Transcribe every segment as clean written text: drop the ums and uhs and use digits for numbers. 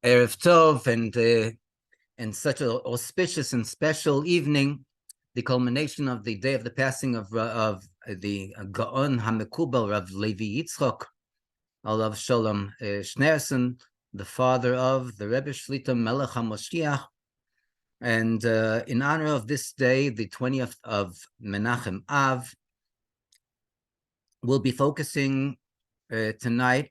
Erev Tov, and such an auspicious and special evening, the culmination of the day of the passing of the Gaon HaMekubal of Levi Yitzchack, Alav Shalom Schneerson, the father of the Rebbe Shlita Melech Ha'Moshiach. And in honor of this day, the 20th of Menachem Av, we'll be focusing tonight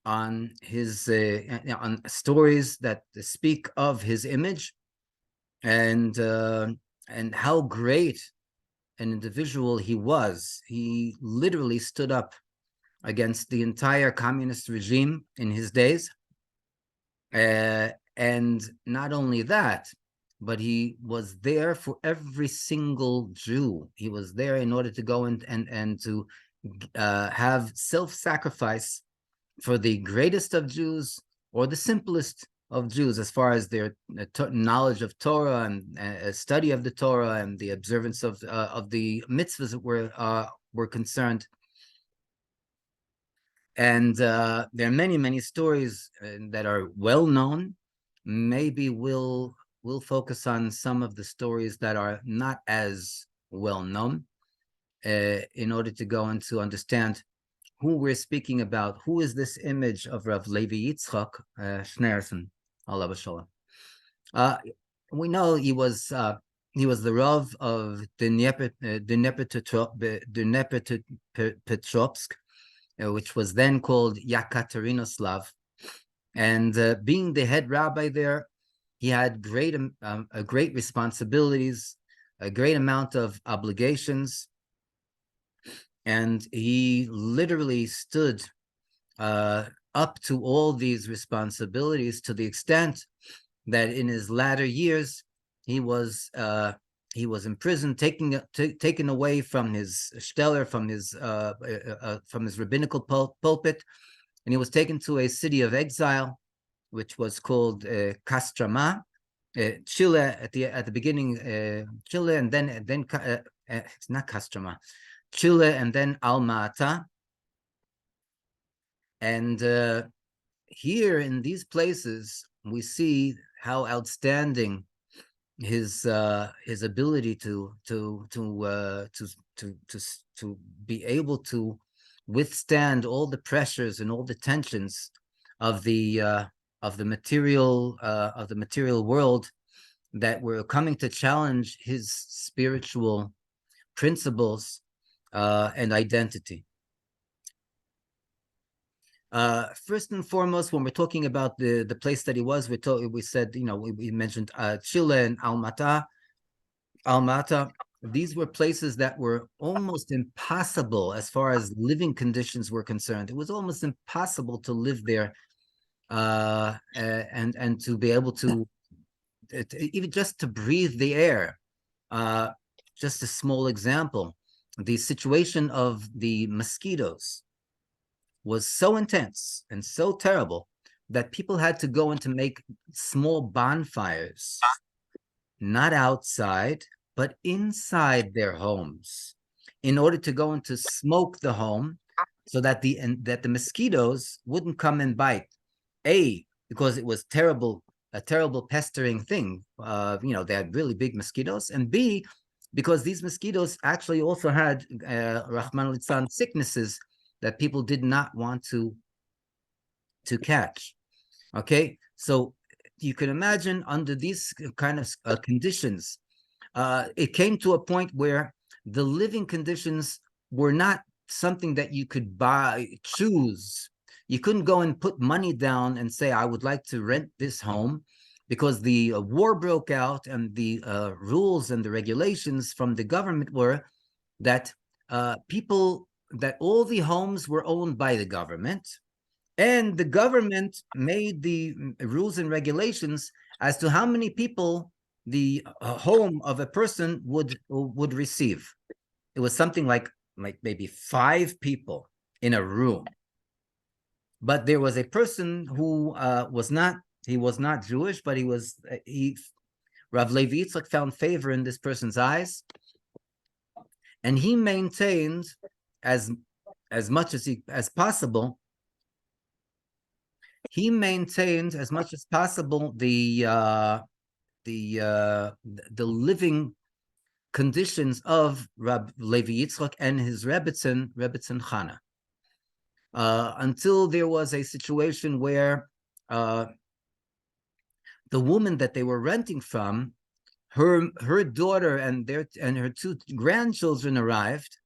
on his on stories that speak of his image and how great an individual he was. He literally stood up against the entire communist regime in his days, and not only that, but he was there for every single Jew. He was there in order to go and to have self-sacrifice for the greatest of Jews or the simplest of Jews, as far as their knowledge of Torah and study of the Torah and the observance of the mitzvahs that were concerned. And there are many, many stories that are well known. Maybe we'll focus on some of the stories that are not as well known in order to go and to understand who we're speaking about. Who is this image of Rav Levi Yitzchack Schneerson, alav shalom? We know he was the Rav of Dnepropetrovsk, which was then called Yekaterinoslav. And being the head rabbi there, he had great responsibilities, a great amount of obligations. And he literally stood up to all these responsibilities, to the extent that in his latter years he was imprisoned, taken away from his shtetl, from his rabbinical pulpit, and he was taken to a city of exile, which was called Kostroma, Chile at the beginning, Chile, and then it's not Kostroma. Chile, and then Alma-Ata. And here in these places, we see how outstanding his ability to be able to withstand all the pressures and all the tensions of the material world that were coming to challenge his spiritual principles and identity. First and foremost, when we're talking about the place that he was, we said, we mentioned Chile and Alma-Ata. These were places that were almost impossible as far as living conditions were concerned. It was almost impossible to live there and to be able to even just to breathe the air. Just a small example. The situation of the mosquitoes was so intense and so terrible that people had to go in to make small bonfires, not outside, but inside their homes, in order to go and to smoke the home, so that the mosquitoes wouldn't come and bite. A, because it was a terrible pestering thing. They had really big mosquitoes, and B, because these mosquitoes actually also had Rahman al-Litzlan sicknesses that people did not want to catch. Okay, so you can imagine under these kind of conditions, it came to a point where the living conditions were not something that you could choose. You couldn't go and put money down and say, I would like to rent this home, because the war broke out, and the rules and the regulations from the government were that that all the homes were owned by the government, and the government made the rules and regulations as to how many people the home of a person would receive. It was something like maybe 5 people in a room. But there was a person who was not Jewish, but Rav Levi Yitzchack found favor in this person's eyes, and he maintained as much as possible he maintained as much as possible the living conditions of Rabbi Levi Yitzchack and his Rebbetzin Chana, until there was a situation where the woman that they were renting from, her daughter and her two grandchildren arrived,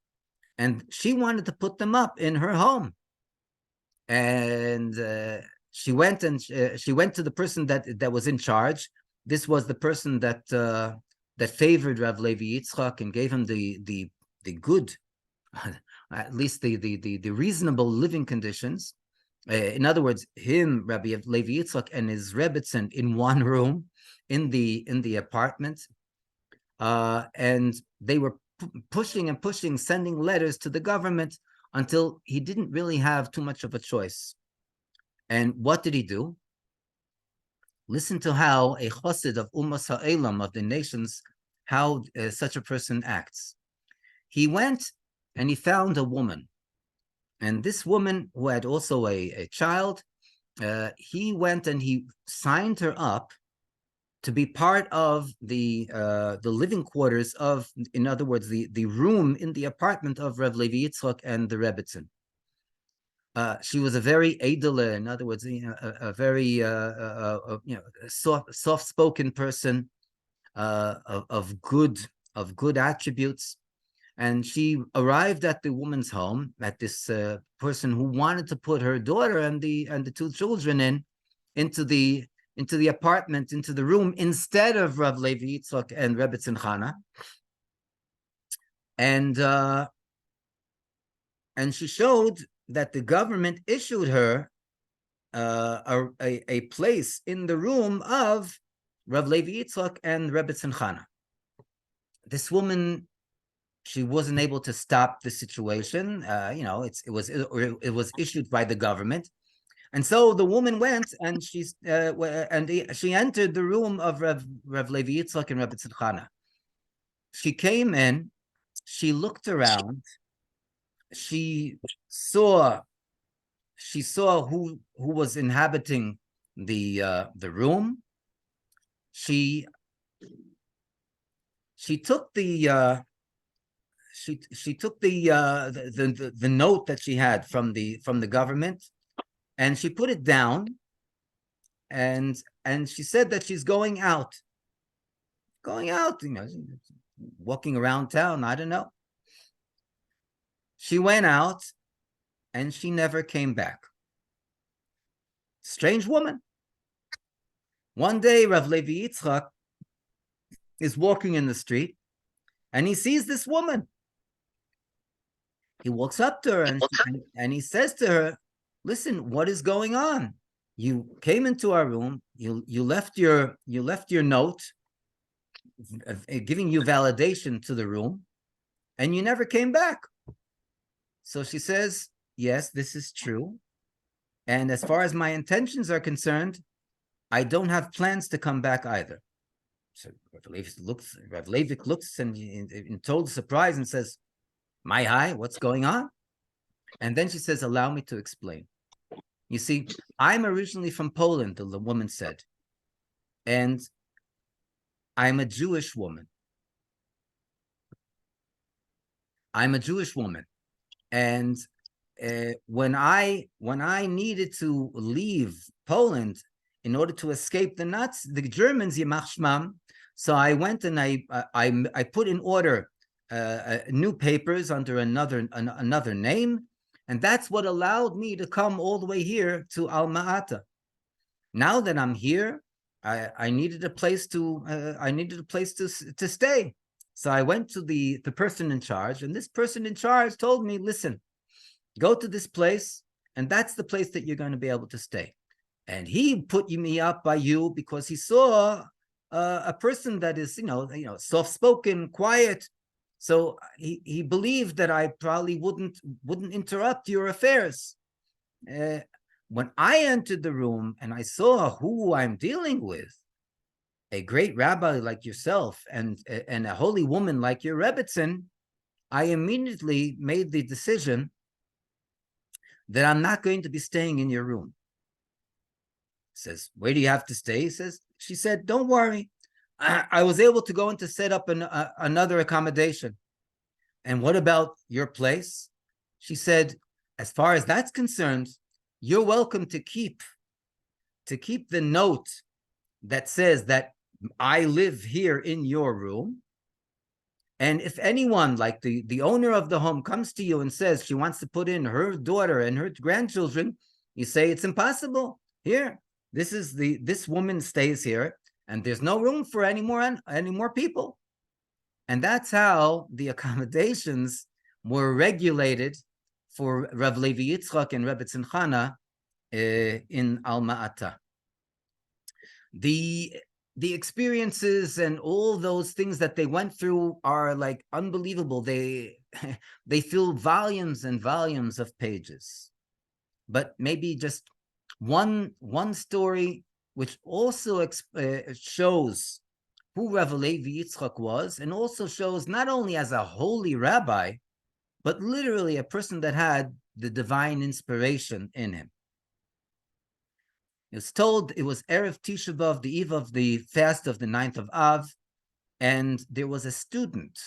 and she wanted to put them up in her home. And she went to the person that was in charge. This was the person that favored Rav Levi Yitzchak and gave him the good, at least the reasonable living conditions. In other words, him, Rabbi Levi Yitzchak, and his Rebbetzin in one room in the apartment, and they were pushing, sending letters to the government until he didn't really have too much of a choice. And what did he do? Listen to how a chassid of Ummas Ha'elam, of the nations, how such a person acts. He went and he found a woman. And this woman, who had also a child, he went and he signed her up to be part of the living quarters of, in other words, the room in the apartment of Rav Levi Yitzchak and the Rebbetzin. She was a very edele, in other words, a very soft-spoken person, of good attributes. And she arrived at the woman's home, at this person who wanted to put her daughter and the two children into the apartment, into the room, instead of Rav Levi Yitzchak and Rebbetzin Chana. And she showed that the government issued her a place in the room of Rav Levi Yitzchak and Rebbetzin Chana. This woman, she wasn't able to stop the situation. It was issued by the government. And so the woman went and she entered the room of Rav Levi Yitzchak and Rebbetzin Chana. She came in, she looked around, she saw who was inhabiting the room. She took the note that she had from the government, and she put it down, and she said that she's going out, walking around town, I don't know. She went out and she never came back. Strange woman. One day, Rav Levi Yitzchak is walking in the street and he sees this woman. He walks up to her and he says to her, "Listen, what is going on? You came into our room, you left your note giving you validation to the room, and you never came back." So she says, "Yes, this is true. And as far as my intentions are concerned, I don't have plans to come back either." So Rav Levi looks and in total surprise and says, "My hi, what's going on?" And then she says, "Allow me to explain. You see, I'm originally from Poland," the woman said, "and I'm a Jewish woman. And when I needed to leave Poland in order to escape the Germans, Yimach Shmam, so I went and I put in order new papers under another name, and that's what allowed me to come all the way here to Alma Ata. Now that I'm here, I needed a place to stay. So I went to the person in charge, and this person in charge told me, listen, go to this place, and that's the place that you're going to be able to stay. And he put me up by you because he saw a person that is, soft-spoken, quiet. So he believed that I probably wouldn't interrupt your affairs. When I entered the room and I saw who I'm dealing with, a great rabbi like yourself and a holy woman like your Rebbetzin, I immediately made the decision that I'm not going to be staying in your room. Says, where do you have to stay? She said, don't worry. I was able to go in to set up another accommodation. And what about your place? She said, as far as that's concerned, you're welcome to keep the note that says that I live here in your room. And if anyone, like the owner of the home, comes to you and says she wants to put in her daughter and her grandchildren, you say it's impossible. Here, this woman stays here, and there's no room for any more people. And that's how the accommodations were regulated for Rav Levi Yitzchack and Rebbe Tzimchana in Alma-Ata. The experiences and all those things that they went through are like unbelievable. They fill volumes and volumes of pages. But maybe just one story which also shows who Rav Levi Yitzchack was, and also shows not only as a holy rabbi, but literally a person that had the divine inspiration in him. It's told it was Erev Tisha B'Av, the eve of the fast of the 9th of Av, and there was a student,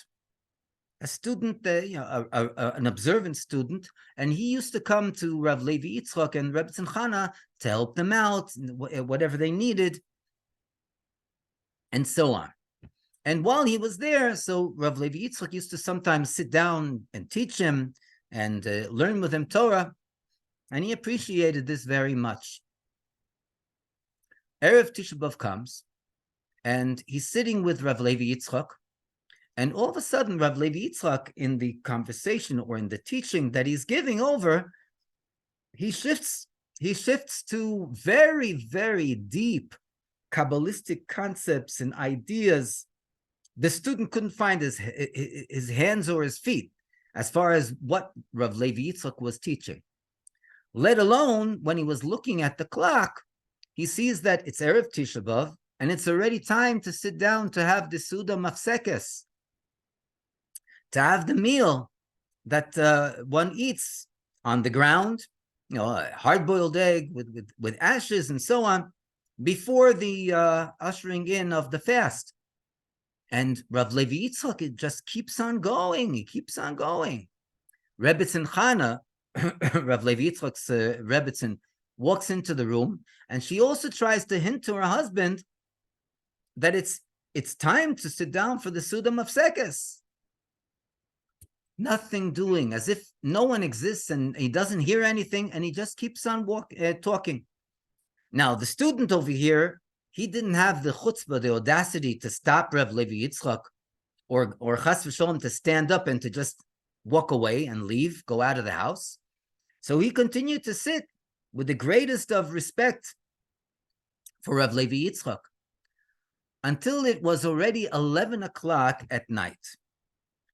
an observant student, and he used to come to Rav Levi Yitzchack and Rebbe Tzimchana to help them out, whatever they needed, and so on. And while he was there, so Rav Levi Yitzchack used to sometimes sit down and teach him and learn with him Torah, and he appreciated this very much. Erev Tisha B'Av comes, and he's sitting with Rav Levi Yitzchack, and all of a sudden, Rav Levi Yitzchack, in the conversation or in the teaching that he's giving over, he shifts to very, very deep Kabbalistic concepts and ideas. The student couldn't find his hands or his feet as far as what Rav Levi Yitzchack was teaching. Let alone when he was looking at the clock, he sees that it's Erev Tisha B'Av, and it's already time to sit down to have the Suda Mafsekes, to have the meal that one eats on the ground, a hard-boiled egg with ashes and so on, before the ushering in of the fast. And Rav Levi Yitzchack, it just keeps on going. He keeps on going. Rebbe Tzimchana, Rav Levi Yitzchak's Rebbetzin, walks into the room, and she also tries to hint to her husband that it's time to sit down for the Suda Mafsekes. Nothing doing, as if no one exists, and he doesn't hear anything, and he just keeps on talking. Now, the student over here, he didn't have the chutzpah, the audacity to stop Rav Levi Yitzchack, or chas v'sholom to stand up and to just walk away and leave, go out of the house. So he continued to sit with the greatest of respect for Rav Levi Yitzchack until it was already 11 o'clock at night.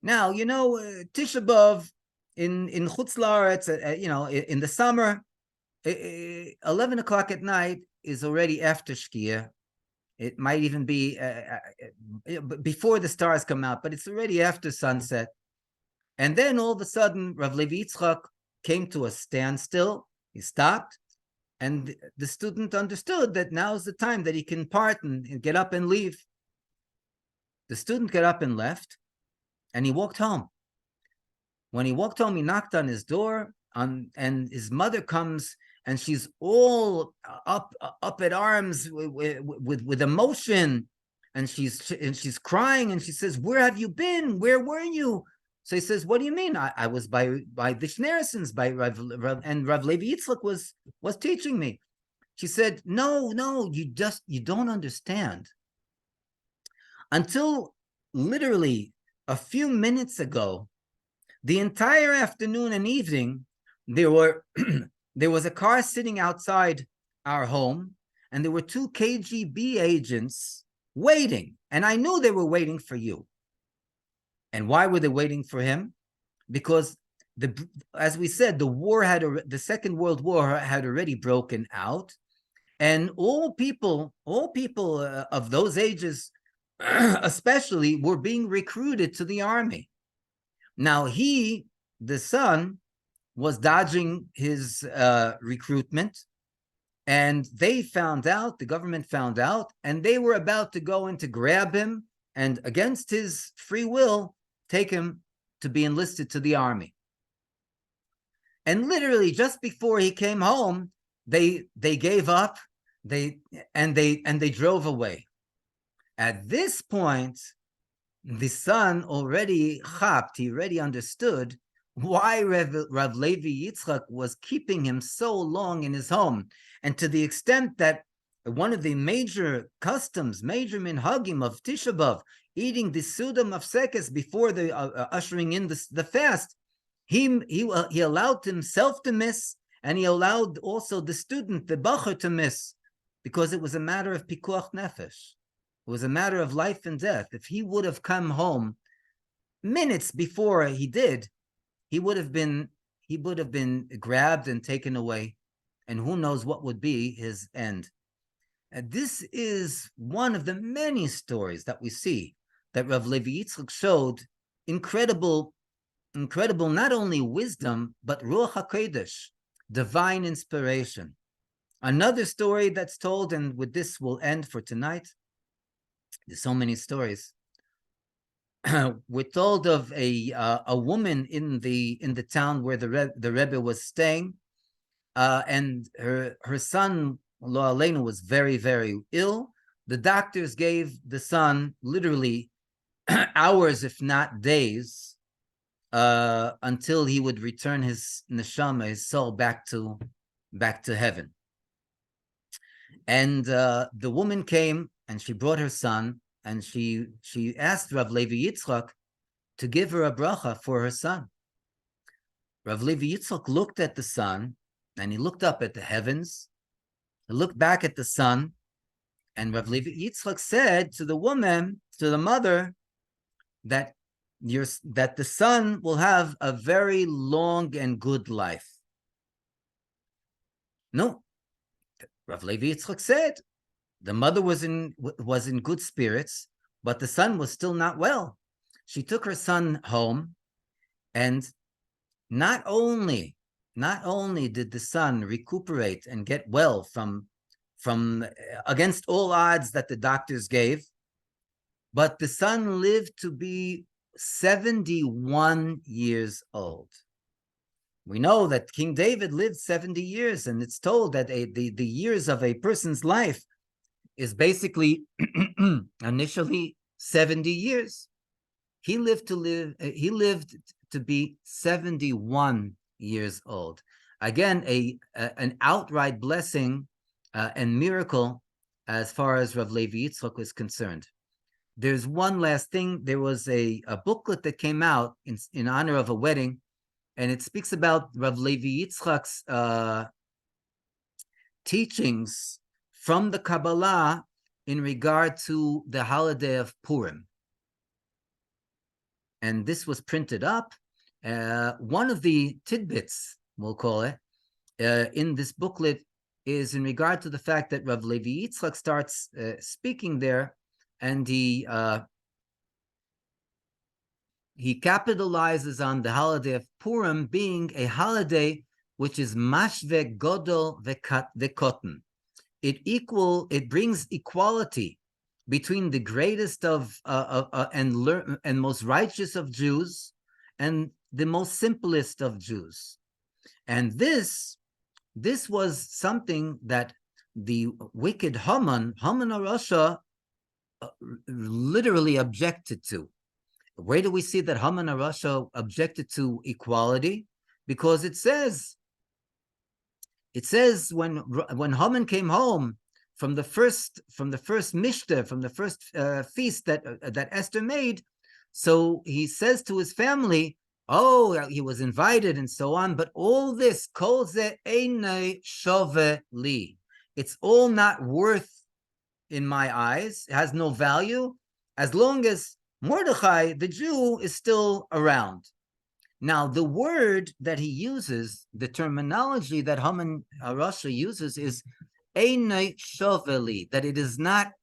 Now, Tisha B'Av in Chutz La'aretz, in the summer, 11 o'clock at night is already after Shkia. It might even be before the stars come out, but it's already after sunset. And then all of a sudden, Rav Levi Yitzchack came to a standstill. He stopped, and the student understood that now is the time that he can part and get up and leave. The student got up and left, and he walked home. When he walked home, he knocked on his door, and his mother comes, and she's all up at arms with emotion, and she's crying, and she says, "Where have you been? Where were you?" So he says, "What do you mean? I was by the Schneersons, by Rav, and Rav Levi Yitzchack was teaching me." She said, "No, you don't understand. Until literally a few minutes ago, the entire afternoon and evening, there was a car sitting outside our home, and there were 2 KGB agents waiting, and I knew they were waiting for you." And why were they waiting for him? Because as we said, the Second World War had already broken out, and all people of those ages, especially, were being recruited to the army. Now he, the son, was dodging his recruitment, And they found out, the government found out, and they were about to go in to grab him and, against his free will, take him to be enlisted to the army. And literally just before he came home, they gave up, they drove away. At this point, the son already chapped, he already understood why Rav Levi Yitzchack was keeping him so long in his home. And to the extent that one of the major customs, major minhagim of Tisha B'Av, eating the Suda Mafsekes before the ushering in the fast, he allowed himself to miss, and he allowed also the student, the bacher, to miss, because it was a matter of pikuach nefesh. It was a matter of life and death. If he would have come home minutes before he did, he would have been grabbed and taken away, and who knows what would be his end. And this is one of the many stories that we see that Rav Levi Yitzchack showed incredible not only wisdom, but Ruach HaKodesh, divine inspiration. Another story that's told, and with this we'll end for tonight. There's so many stories. We're told of a woman in the town where the Rebbe was staying, and her son, Lo Aleinu, was very, very ill. The doctors gave the son literally hours, if not days, until he would return his neshama, his soul, back to heaven. And the woman came and she brought her son, and she asked Rav Levi Yitzchack to give her a bracha for her son. Rav Levi Yitzchack looked at the son, and he looked up at the heavens. He looked back at the son, and Rav Levi Yitzchack said to the woman, to the mother, that the son will have a very long and good life. No, Rav Levi Yitzchack said the mother was in good spirits, but the son was still not well. She took her son home, and not only did the son recuperate and get well from against all odds that the doctors gave, but the son lived to be 71 years old. We know that King David lived 70 years, and it's told that the years of a person's life is basically initially 70 years. He lived to be 71 years old. Again, an outright blessing and miracle as far as Rav Levi Yitzchack was concerned. There's one last thing. There was a booklet that came out in honor of a wedding, and it speaks about Rav Levi Yitzchak's teachings from the Kabbalah in regard to the holiday of Purim. And this was printed up. One of the tidbits, we'll call it, in this booklet is in regard to the fact that Rav Levi Yitzchack starts speaking there, and he capitalizes on the holiday of Purim being a holiday which is mashve godol vekotten. It brings equality between the greatest of and most righteous of Jews and the most simplest of Jews. And this was something that the wicked Haman HaRasha literally objected to. Where do we see that Haman HaRasha objected to equality? Because it says when Haman came home from the first mishta, from the first feast that Esther made, so he says to his family, oh, he was invited and so on, but all this, kol ze einay shove li, it's all not worth in my eyes, it has no value, as long as Mordechai, the Jew, is still around. Now, the word that he uses, the terminology that Haman HaRasha uses is einay shove li, that it is not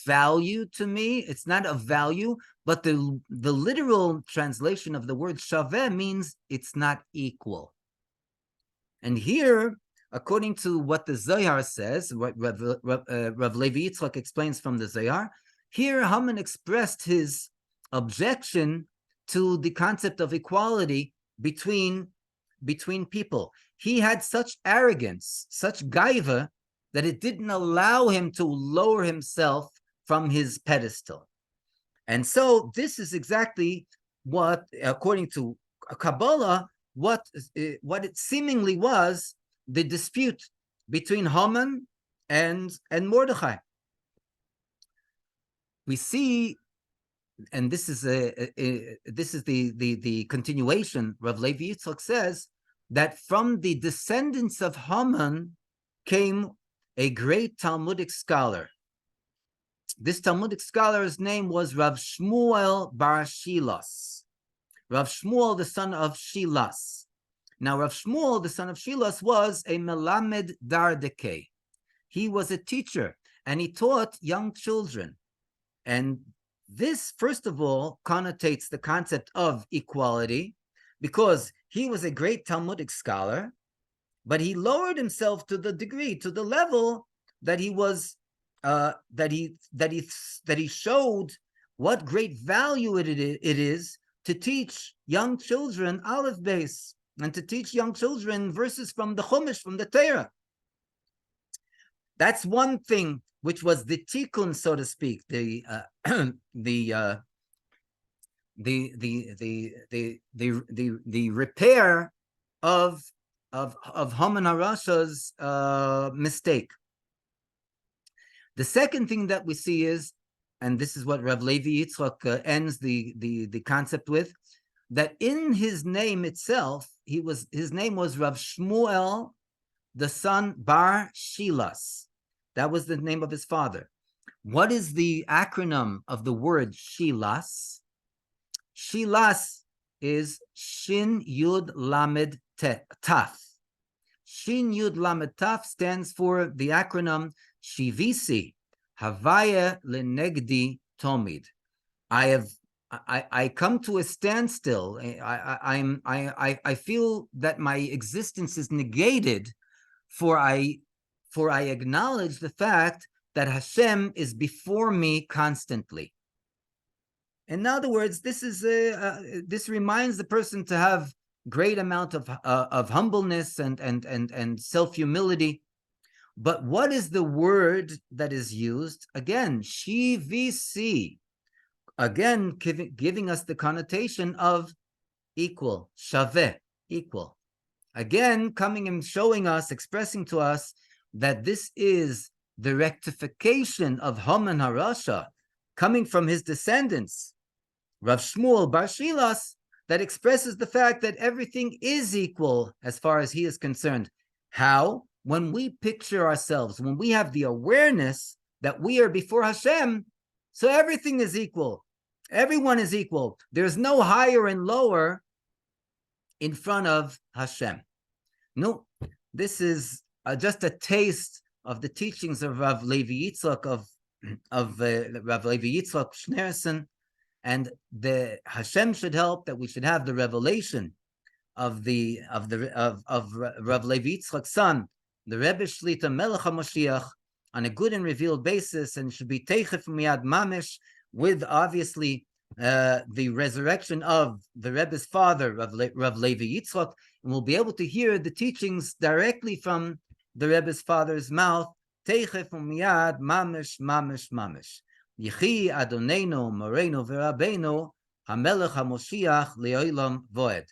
value to me, it's not of value, but the literal translation of the word shaveh means it's not equal. And here according to what the Zohar says, what Rav Levi Yitzchack explains from the Zohar, here Haman expressed his objection to the concept of equality between people. He had such arrogance, such gaiva, that it didn't allow him to lower himself from his pedestal. And so this is exactly what, according to Kabbalah, what it seemingly was the dispute between Haman and Mordechai. We see, and this is the continuation. Rav Levi Yitzchack says that from the descendants of Haman came a great Talmudic scholar. This Talmudic scholar's name was Rav Shmuel bar Shilas. Rav Shmuel, the son of Shilas. Now, Rav Shmuel, the son of Shilas, was a melamed dardeke. He was a teacher, and he taught young children. And this, first of all, connotates the concept of equality, because he was a great Talmudic scholar, but he lowered himself to the degree, to the level that he was, that he showed what great value it is to teach young children aleph beis, and to teach young children verses from the Chumash, from the Torah. That's one thing, which was the tikkun, so to speak, the repair of Haman HaRasha's mistake. The second thing that we see is, and this is what Rav Levi Yitzchack ends the concept with, that in his name itself, his name was Rav Shmuel, the son bar Shilas. That was the name of his father. What is the acronym of the word Shilas? Shilas is Shin Yud Lamed Taf. Shin Yud Lamed Taf stands for the acronym Shivisi, Havaya Lenegdi Tomid. I come to a standstill. I feel that my existence is negated, for I acknowledge the fact that Hashem is before me constantly. In other words, this reminds the person to have great amount of humbleness and self-humility. But what is the word that is used? Again, shivisi. Again, giving us the connotation of equal, shaveh, equal. Again, coming and showing us, expressing to us that this is the rectification of Haman HaRasha coming from his descendants, Rav Shmuel bar Shilas, that expresses the fact that everything is equal as far as he is concerned. How? When we picture ourselves, when we have the awareness that we are before Hashem, so everything is equal. Everyone is equal. There's no higher and lower in front of Hashem. No, this is just a taste of the teachings of Rav Levi Yitzchack, of Rav Levi Yitzchack Schneerson, and the Hashem should help that we should have the revelation of Rav Levi Yitzchak's son, the Rebbe Shlita Melech Ha'Moshiach, on a good and revealed basis, and should be teichef miyad mamish, with obviously the resurrection of the Rebbe's father, Rav Levi Yitzchak, and we'll be able to hear the teachings directly from the Rebbe's father's mouth, teichef miyad mamish mamish mamish. Yechi Adonenu Moreinu V'Rabbeinu HaMelech HaMoshiach Le'olam Voed.